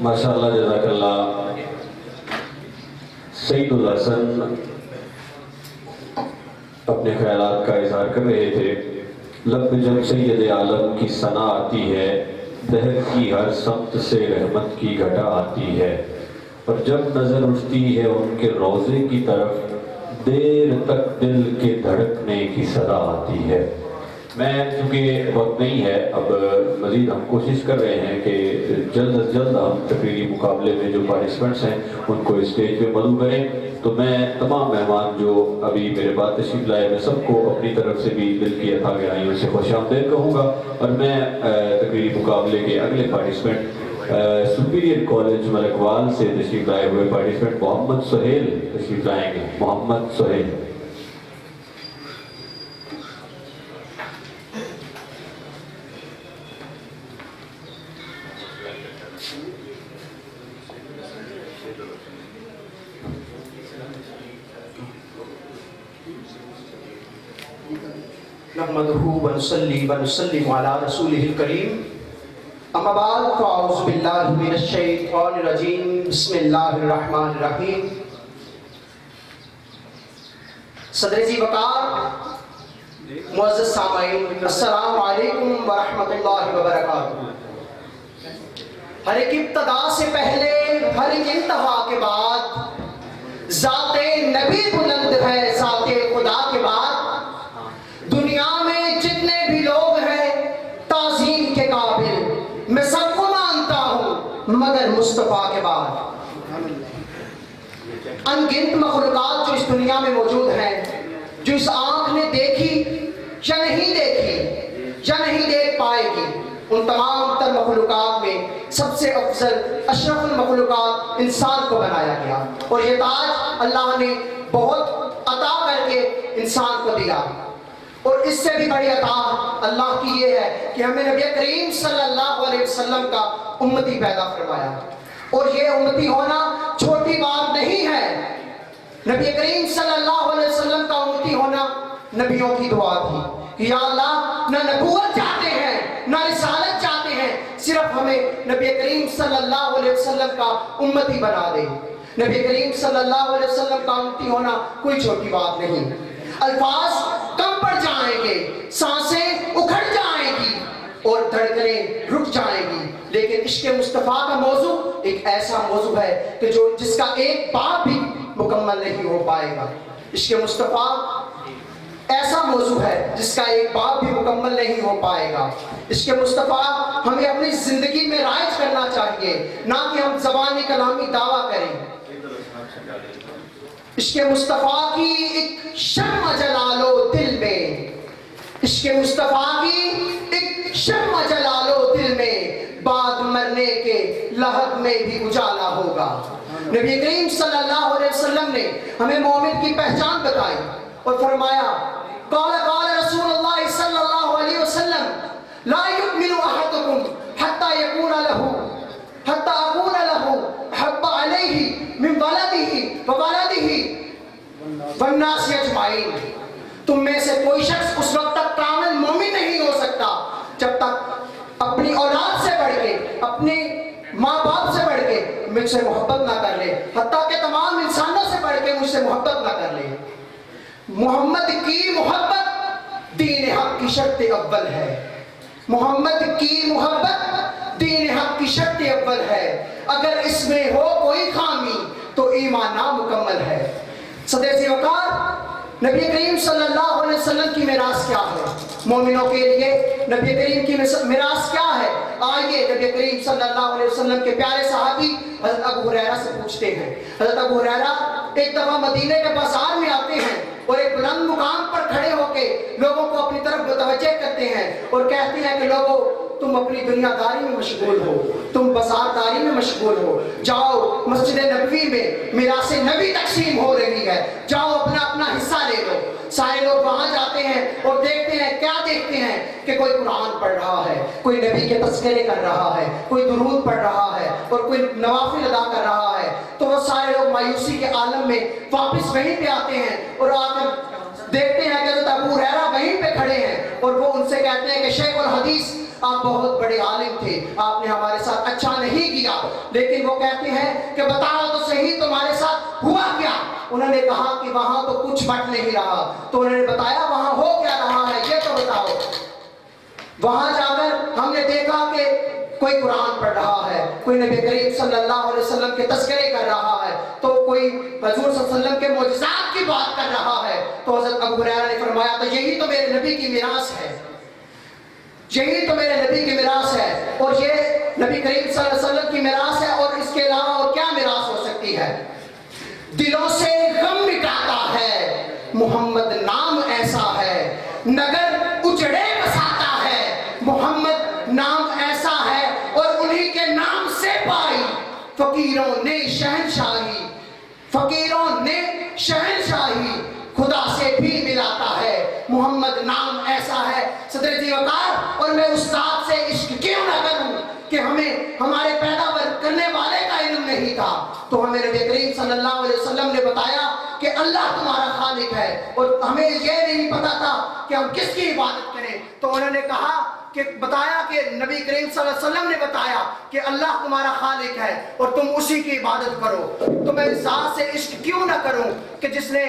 माशाअल्लाह जज़ाकल्लाह। सईद उल हसन अपने ख्यालात का इजहार कर रहे थे। लब पे जब सैयद आलम की सना आती है, दहर की हर समत से रहमत की घटा आती है, और जब नजर उठती है उनके रोज़े की तरफ, देर तक दिल के धड़कने की सदा आती है। मैं चूँकि वक्त नहीं है, अब मज़ीद हम कोशिश कर रहे हैं कि जल्द अज जल्द हम तकरीरी मुकाबले में जो पार्टिसिपेंट्स हैं उनको स्टेज पे मदऊ करें। तो मैं तमाम मेहमान जो अभी मेरे बाद तशरीफ लाए, मैं सबको अपनी तरफ से भी दिल की अथा गहराइयों से खुशामदीद कहूँगा। और मैं तकरीरी मुकाबले के अगले पार्टिसिपेंट सुपीरियर कॉलेज मलकवाल से तशरीफ लाए हुए पार्टिसिपेंट मोहम्मद सुहेल तशरीफ लाएंगे। मोहम्मद सुहेल। नहमदुहु व नुसल्ली व नुसल्लिमु अला रसूलिहिल करीम। अम्मा बाद फ़अऊज़ु बिल्लाहि मिनश शैतानिर रजीम। बिस्मिल्लाहिर रहमानिर रहीम। सदर जी वक़ार, मुअज़्ज़ज़ सामईन, अस्सलामु अलैकुम व रहमतुल्लाहि व बरकातुहू। हर एक इब्तिदा से पहले, हर एक इंतहा के बाद ज़ाते नबी बुलंद है, ज़ाते खुदा के बाद दुनिया में जितने भी लोग हैं ताज़ीम के काबिल, मैं सबको मानता हूँ मगर मुस्तफ़ा के बाद। अनगिनत मखलूक़ात जो इस दुनिया में मौजूद हैं, जो इस आँख ने देखी या नहीं देखी या नहीं देख पाएगी, उन तमाम तर मखलूक़ात में सबसे अफजल अशरफुल मखलूक़ात इंसान को बनाया गया। और ये ताज अल्लाह ने बहुत अता करके इंसान को दिया। और इससे भी बड़ी अता अल्लाह की ये है कि हमें नबी करीम सल्लल्लाहु अलैहि वसल्लम का उम्मती पैदा फरमाया। और ये उम्मती होना छोटी बात नहीं है। नबी करीम सल्लल्लाहु अलैहि वसल्लम का उम्मती होना नबियों की दुआ थी कि या अल्लाह, ना नबूवत चाहते हैं ना रिसालत चाहते हैं, सिर्फ हमें नबी करीम सल्लल्लाहु अलैहि वसल्लम का उम्मती बना दे। नबी करीम सल्लल्लाहु अलैहि वसल्लम का उम्मती होना कोई छोटी बात नहीं। अल्फाज कम पड़ जाएंगे, सांसें उखड़ जाएंगी और धड़कनें रुक जाएंगी, लेकिन इश्क़ मुस्तफ़ा का मौजू एक ऐसा मौजू है कि जो जिसका एक बात भी मुकम्मल नहीं हो पाएगा। इश्क़ मुस्तफ़ा ऐसा मौजू है जिसका एक बात भी मुकम्मल नहीं हो पाएगा। इश्क़ मुस्तफ़ा हमें अपनी ज़िंदगी में राइज करना चाहिए, ना कि हम ज़बानी कलामी दावा करें। इश्क़ मुस्तफ़ा की एक शम्मा जला लो दिल में, इश्क़ मुस्तफ़ा की एक शम्मा जला लो दिल में, बाद मरने के लहद में भी उजाला होगा। नबी करीम सल्लल्लाहु अलैहि वसल्लम ने हमें मोमिन की पहचान बताई और फरमाया, क़ाल क़ाल रसूलुल्लाह सल्लल्लाहु अलैहि वसल्लम, ला युमिनु अहदुकुम हत्ता यकूना लहू हत्ता अकूना लहू हब्बा अलैहि मिन वलदिही व वलदिही वन्नास अजमाइन। तुम में से कोई शख्स उस वक्त तक कामिल मोमिन नहीं हो सकता जब तक अपनी औलाद से बढ़ के, अपने माँ बाप से बढ़ के मुझसे मोहब्बत ना कर ले, हत्ता के तमाम इंसानों से बढ़ के मुझसे मोहब्बत ना कर ले। मोहम्मद की मोहब्बत दीन हक की शर्त अव्वल है। मोहम्मद की मोहब्बत दीन हक की शर्त अव्वल है। अगर इसमें हो कोई खामी तो ईमान नामुकम्मल है। सदर से वकार, नबी करीम सल्लल्लाहु अलैहि वसल्लम की मिरास क्या है? मोमिनों के लिए नबी करीम की मिरास क्या है? आइए नबी करीम सल्लल्लाहु अलैहि वसल्लम के प्यारे सहाबी हज़रत अबू हुरैरा से पूछते हैं। हज़रत अबू हुरैरा एक दफ़ा मदीने के बाजार में आते हैं और एक बुलंद मुकाम पर खड़े होके लोगों को अपनी तरफ मुतवज्जे करते हैं और कहते हैं कि लोगों, तुम अपनी दुनियादारी में मशगूल हो, तुम बाजारदारी में मशगूल हो, जाओ मस्जिद नबवी में मिरासे नबी तकसीम हो रही है, जाओ अपना अपना हिस्सा ले लो। सारे लोग वहां जाते हैं और देखते हैं, क्या देखते हैं कि कोई कुरान पढ़ रहा है, कोई नबी के तज़किरे कर रहा है, कोई दुरूद पढ़ रहा है और कोई नवाफिल अदा कर रहा है। तो वो सारे लोग मायूसी के आलम में वापस वहीं पे आते हैं और आकर देखते हैं कि हज़रत अबू हुरैरा वहीं पे खड़े हैं और वो उनसे कहते हैं कि शेख और हदीस, आप बहुत बड़े आलिम थे, आपने हमारे साथ अच्छा नहीं किया, لیکن وہ کہتے ہیں کہ بتاؤ تو صحیح تمہارے ساتھ ہوا کیا؟ انہوں نے کہا کہ وہاں تو کچھ بٹ نہیں رہا. تو انہوں نے بتایا وہاں ہو کیا رہا ہے یہ تو بتاؤ. وہاں جا کر ہم نے دیکھا کہ کوئی قرآن پڑھ رہا ہے, کوئی نبی کریم صلی اللہ علیہ وسلم کے تذکرے کر رہا ہے, تو کوئی حضور صلی اللہ علیہ وسلم کے معجزات کی بات کر رہا ہے. تو حضرت ابو ہریرہ نے فرمایا تو یہی تو میرے نبی کی میراث ہے, یہی تو میرے نبی کی میراث ہے, اور یہ نبی کریم صلی اللہ علیہ وسلم کی میراث ہے, اور اس کے علاوہ اور کیا میراث ہو سکتی ہے؟ دلوں سے غم مٹاتا ہے محمد نام ایسا ہے, نگر اجڑے بساتا ہے محمد نام ایسا ہے, اور انہی کے نام سے پائی فقیروں نے شہنشاہی, فقیروں نے شہنشاہی, خدا سے بھی ملاتا ہے محمد نام ایسا ہے. صدر جی وقار, اور میں استاد سے عشق کیوں نہ کروں کہ ہمیں ہمارے پیداوار کرنے والے کا علم نہیں تھا, تو ہمیں نبی کریم صلی اللہ علیہ وسلم نے بتایا کہ اللہ تمہارا خالق ہے, اور ہمیں یہ نہیں پتا تھا کہ ہم کس کی عبادت کریں. تو انہوں نے کہا کہ بتایا کہ نبی کریم صلی اللہ علیہ وسلم نے بتایا کہ اللہ تمہارا خالق ہے اور تم اسی کی عبادت کرو. تو میں ذات سے عشق کیوں نہ کروں کہ جس نے